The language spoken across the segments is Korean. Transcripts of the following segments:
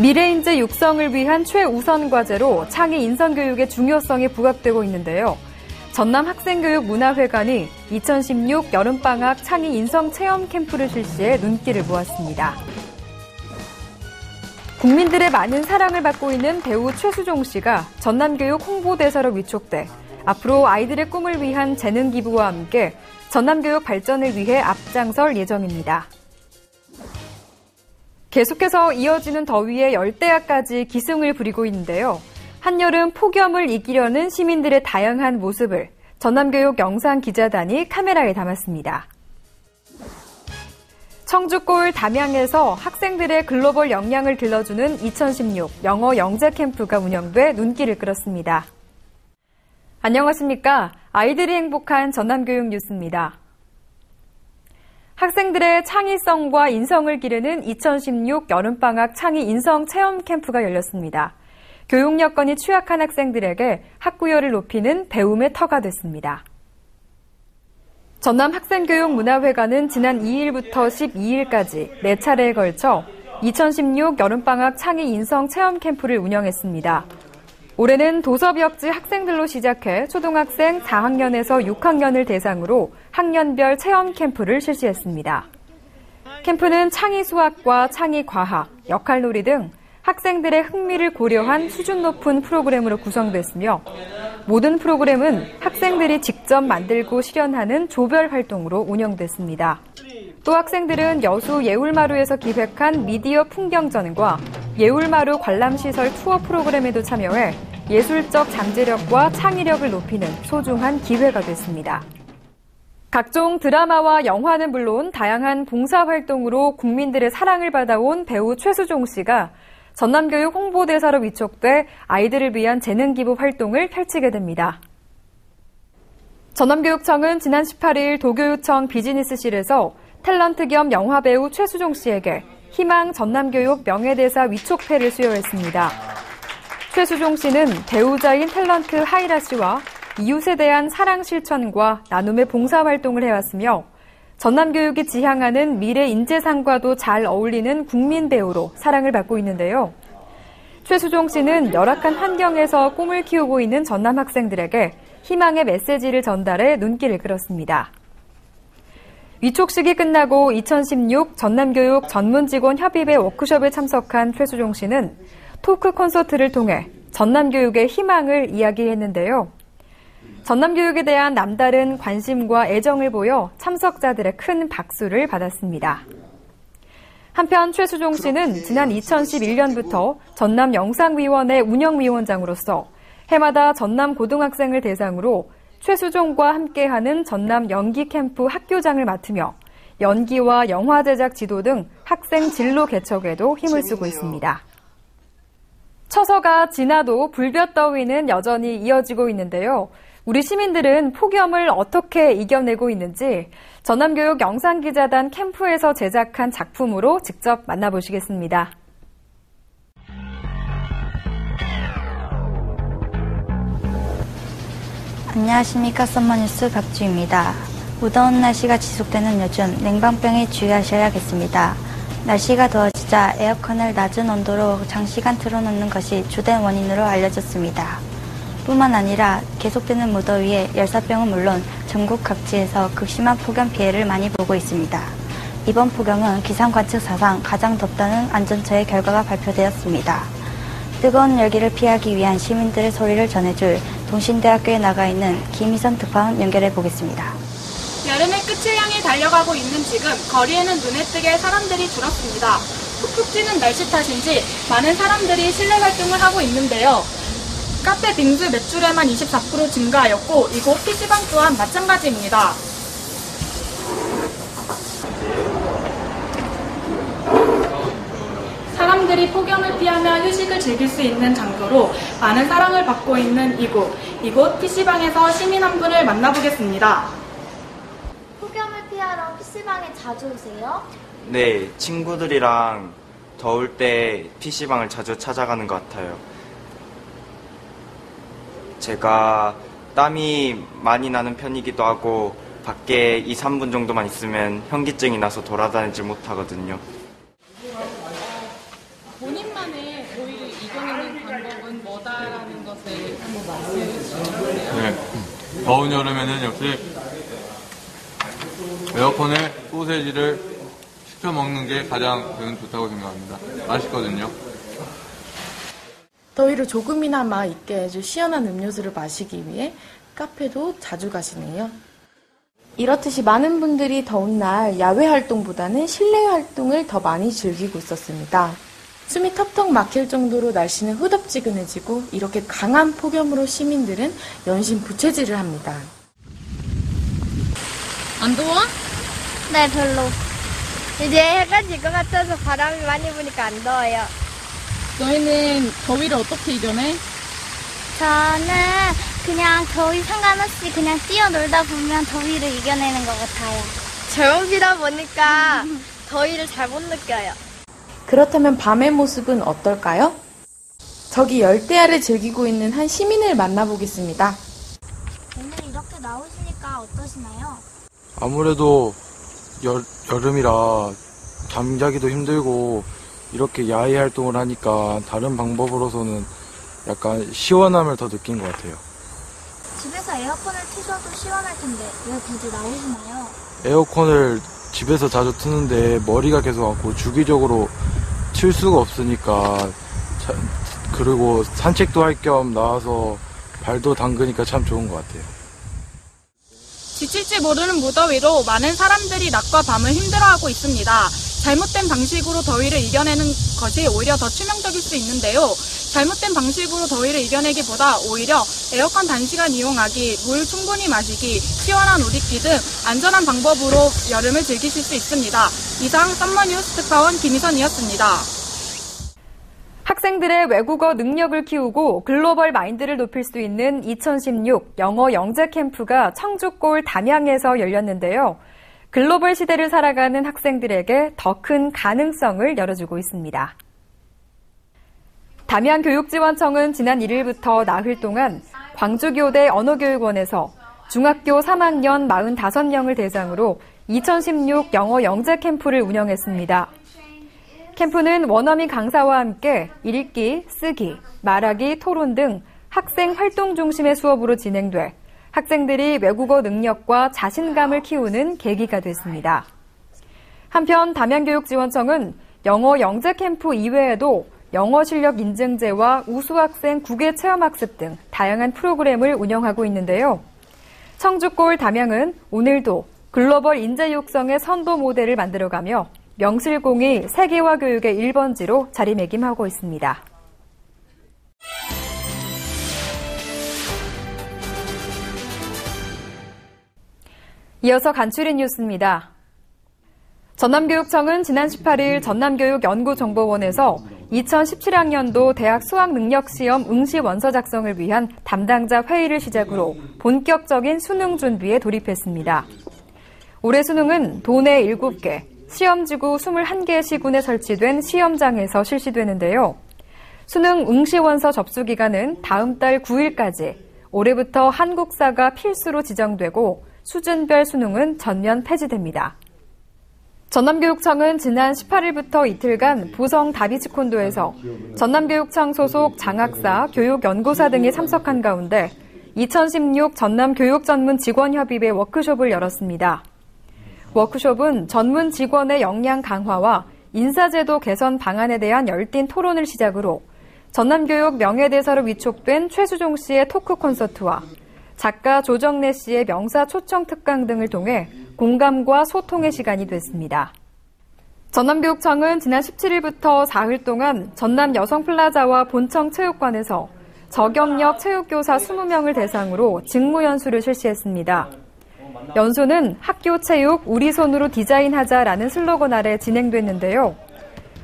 미래인재 육성을 위한 최우선 과제로 창의 인성교육의 중요성이 부각되고 있는데요. 전남 학생교육문화회관이 2016 여름방학 창의 인성체험 캠프를 실시해 눈길을 모았습니다. 국민들의 많은 사랑을 받고 있는 배우 최수종 씨가 전남교육 홍보대사로 위촉돼 앞으로 아이들의 꿈을 위한 재능 기부와 함께 전남교육 발전을 위해 앞장설 예정입니다. 계속해서 이어지는 더위에 열대야까지 기승을 부리고 있는데요. 한여름 폭염을 이기려는 시민들의 다양한 모습을 전남교육 영상기자단이 카메라에 담았습니다. 청주골 담양에서 학생들의 글로벌 역량을 길러주는 2016 영어 영재 캠프가 운영돼 눈길을 끌었습니다. 안녕하십니까? 아이들이 행복한 전남교육 뉴스입니다. 학생들의 창의성과 인성을 기르는 2016 여름방학 창의 인성 체험 캠프가 열렸습니다. 교육 여건이 취약한 학생들에게 학구열을 높이는 배움의 터가 됐습니다. 전남 학생교육문화회관은 지난 2일부터 12일까지 4차례에 걸쳐 2016 여름방학 창의 인성 체험 캠프를 운영했습니다. 올해는 도서벽지 학생들로 시작해 초등학생 4학년에서 6학년을 대상으로 학년별 체험 캠프를 실시했습니다. 캠프는 창의 수학과 창의 과학, 역할놀이 등 학생들의 흥미를 고려한 수준 높은 프로그램으로 구성됐으며 모든 프로그램은 학생들이 직접 만들고 실현하는 조별 활동으로 운영됐습니다. 또 학생들은 여수 예울마루에서 기획한 미디어 풍경전과 예울마루 관람시설 투어 프로그램에도 참여해 예술적 잠재력과 창의력을 높이는 소중한 기회가 됐습니다. 각종 드라마와 영화는 물론 다양한 봉사활동으로 국민들의 사랑을 받아온 배우 최수종 씨가 전남교육 홍보대사로 위촉돼 아이들을 위한 재능기부 활동을 펼치게 됩니다. 전남교육청은 지난 18일 도교육청 비즈니스실에서 탤런트 겸 영화배우 최수종 씨에게 희망 전남교육 명예대사 위촉패를 수여했습니다. 최수종 씨는 배우자인 탤런트 하이라 씨와 이웃에 대한 사랑 실천과 나눔의 봉사활동을 해왔으며 전남교육이 지향하는 미래 인재상과도 잘 어울리는 국민 배우로 사랑을 받고 있는데요. 최수종 씨는 열악한 환경에서 꿈을 키우고 있는 전남 학생들에게 희망의 메시지를 전달해 눈길을 끌었습니다. 위촉식이 끝나고 2016 전남교육 전문직원협의회 워크숍에 참석한 최수종 씨는 토크 콘서트를 통해 전남교육의 희망을 이야기했는데요. 전남교육에 대한 남다른 관심과 애정을 보여 참석자들의 큰 박수를 받았습니다. 한편 최수종 씨는 지난 2011년부터 전남영상위원회 운영위원장으로서 해마다 전남 고등학생을 대상으로 최수종과 함께하는 전남 연기캠프 학교장을 맡으며 연기와 영화 제작 지도 등 학생 진로 개척에도 힘을 쓰고 있습니다. 처서가 지나도 불볕더위는 여전히 이어지고 있는데요. 우리 시민들은 폭염을 어떻게 이겨내고 있는지 전남교육 영상기자단 캠프에서 제작한 작품으로 직접 만나보시겠습니다. 안녕하십니까. 썸머뉴스 박주입니다. 무더운 날씨가 지속되는 요즘 냉방병에 주의하셔야겠습니다. 날씨가 더워지자 에어컨을 낮은 온도로 장시간 틀어놓는 것이 주된 원인으로 알려졌습니다. 뿐만 아니라 계속되는 무더위에 열사병은 물론 전국 각지에서 극심한 폭염 피해를 많이 보고 있습니다. 이번 폭염은 기상관측 사상 가장 덥다는 안전처의 결과가 발표되었습니다. 뜨거운 열기를 피하기 위한 시민들의 소리를 전해줄 동신대학교에 나가 있는 김희선 특파원 연결해 보겠습니다. 여름의 끝을 향해 달려가고 있는 지금 거리에는 눈에 띄게 사람들이 줄었습니다. 푹푹 찌는 날씨 탓인지 많은 사람들이 실내 활동을 하고 있는데요. 카페 빙수 매출에만 24% 증가하였고 이곳 PC방 또한 마찬가지입니다. 사람들이 폭염을 피하며 휴식을 즐길 수 있는 장소로 많은 사랑을 받고 있는 이곳 PC방에서 시민 한 분을 만나보겠습니다. 폭염을 피하러 PC방에 자주 오세요? 네, 친구들이랑 더울 때 PC방을 자주 찾아가는 것 같아요. 제가 땀이 많이 나는 편이기도 하고 밖에 2, 3분 정도만 있으면 현기증이 나서 돌아다니지 못하거든요. 본인만의 네, 더운 여름에는 역시 에어컨에 소세지를 시켜 먹는 게 가장 저는 좋다고 생각합니다. 맛있거든요. 더위를 조금이나마 잊게 해줄 시원한 음료수를 마시기 위해 카페도 자주 가시네요. 이렇듯이 많은 분들이 더운 날 야외 활동보다는 실내 활동을 더 많이 즐기고 있었습니다. 숨이 턱턱 막힐 정도로 날씨는 후덥지근해지고 이렇게 강한 폭염으로 시민들은 연신 부채질을 합니다. 안 더워? 네, 별로. 이제 해가 질 것 같아서 바람이 많이 부니까 안 더워요. 너희는 더위를 어떻게 이겨내? 저는 그냥 더위 상관없이 그냥 뛰어놀다 보면 더위를 이겨내는 것 같아요. 젊은이다 보니까 더위를 잘 못 느껴요. 그렇다면 밤의 모습은 어떨까요? 저기 열대야를 즐기고 있는 한 시민을 만나보겠습니다. 오늘 이렇게 나오시니까 어떠시나요? 아무래도 여름이라 잠자기도 힘들고 이렇게 야외 활동을 하니까 다른 방법으로서는 약간 시원함을 더 느낀 것 같아요. 집에서 에어컨을 트셔도 시원할 텐데 왜 굳이 나오시나요? 에어컨을 집에서 자주 트는데 머리가 계속 아프고 주기적으로 틀 수가 없으니까 그리고 산책도 할 겸 나와서 발도 담그니까 참 좋은 것 같아요. 지칠지 모르는 무더위로 많은 사람들이 낮과 밤을 힘들어하고 있습니다. 잘못된 방식으로 더위를 이겨내는 것이 오히려 더 치명적일 수 있는데요. 잘못된 방식으로 더위를 이겨내기보다 오히려 에어컨 단시간 이용하기, 물 충분히 마시기, 시원한 옷 입기 등 안전한 방법으로 여름을 즐기실 수 있습니다. 이상 썸머뉴스 특파원 김희선이었습니다. 학생들의 외국어 능력을 키우고 글로벌 마인드를 높일 수 있는 2016 영어 영재 캠프가 청주골 담양에서 열렸는데요. 글로벌 시대를 살아가는 학생들에게 더 큰 가능성을 열어주고 있습니다. 담양교육지원청은 지난 1일부터 나흘 동안 광주교대 언어교육원에서 중학교 3학년 45명을 대상으로 2016 영어 영재 캠프를 운영했습니다. 캠프는 원어민 강사와 함께 읽기, 쓰기, 말하기, 토론 등 학생 활동 중심의 수업으로 진행돼 학생들이 외국어 능력과 자신감을 키우는 계기가 됐습니다. 한편 담양교육지원청은 영어 영재 캠프 이외에도 영어 실력 인증제와 우수학생 국외 체험학습 등 다양한 프로그램을 운영하고 있는데요. 청주골 담양은 오늘도 글로벌 인재 육성의 선도 모델을 만들어가며 명실공히 세계화 교육의 1번지로 자리매김하고 있습니다. 이어서 간추린 뉴스입니다. 전남교육청은 지난 18일 전남교육연구정보원에서 2017학년도 대학 수학능력시험 응시 원서 작성을 위한 담당자 회의를 시작으로 본격적인 수능 준비에 돌입했습니다. 올해 수능은 도내 7개, 시험지구 21개 시군에 설치된 시험장에서 실시되는데요. 수능 응시 원서 접수 기간은 다음 달 9일까지, 올해부터 한국사가 필수로 지정되고 수준별 수능은 전면 폐지됩니다. 전남교육청은 지난 18일부터 이틀간 부성 다비치콘도에서 전남교육청 소속 장학사, 교육연구사 등이 참석한 가운데 2016 전남교육전문직원협의회 워크숍을 열었습니다. 워크숍은 전문 직원의 역량 강화와 인사제도 개선 방안에 대한 열띤 토론을 시작으로 전남교육 명예대사로 위촉된 최수종 씨의 토크 콘서트와 작가 조정래 씨의 명사 초청 특강 등을 통해 공감과 소통의 시간이 됐습니다. 전남교육청은 지난 17일부터 4일 동안 전남 여성플라자와 본청 체육관에서 저경력 체육교사 20명을 대상으로 직무연수를 실시했습니다. 연수는 학교 체육 우리 손으로 디자인하자라는 슬로건 아래 진행됐는데요.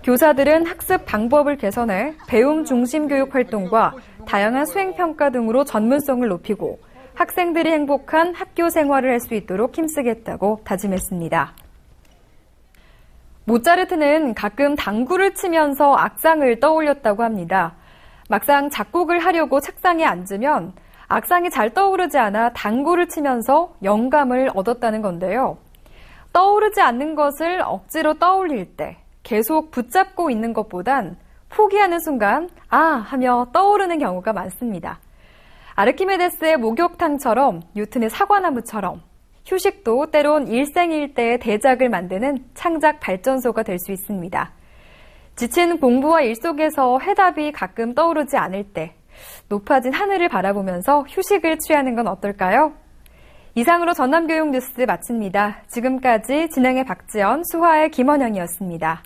교사들은 학습 방법을 개선해 배움 중심 교육 활동과 다양한 수행평가 등으로 전문성을 높이고 학생들이 행복한 학교 생활을 할 수 있도록 힘쓰겠다고 다짐했습니다. 모차르트는 가끔 당구를 치면서 악상을 떠올렸다고 합니다. 막상 작곡을 하려고 책상에 앉으면 악상이 잘 떠오르지 않아 당구를 치면서 영감을 얻었다는 건데요. 떠오르지 않는 것을 억지로 떠올릴 때 계속 붙잡고 있는 것보단 포기하는 순간 하며 떠오르는 경우가 많습니다. 아르키메데스의 목욕탕처럼 뉴튼의 사과나무처럼 휴식도 때론 일생일대의 대작을 만드는 창작 발전소가 될 수 있습니다. 지친 공부와 일 속에서 해답이 가끔 떠오르지 않을 때 높아진 하늘을 바라보면서 휴식을 취하는 건 어떨까요? 이상으로 전남교육 뉴스 마칩니다. 지금까지 진행의 박지연, 수화의 김원영이었습니다.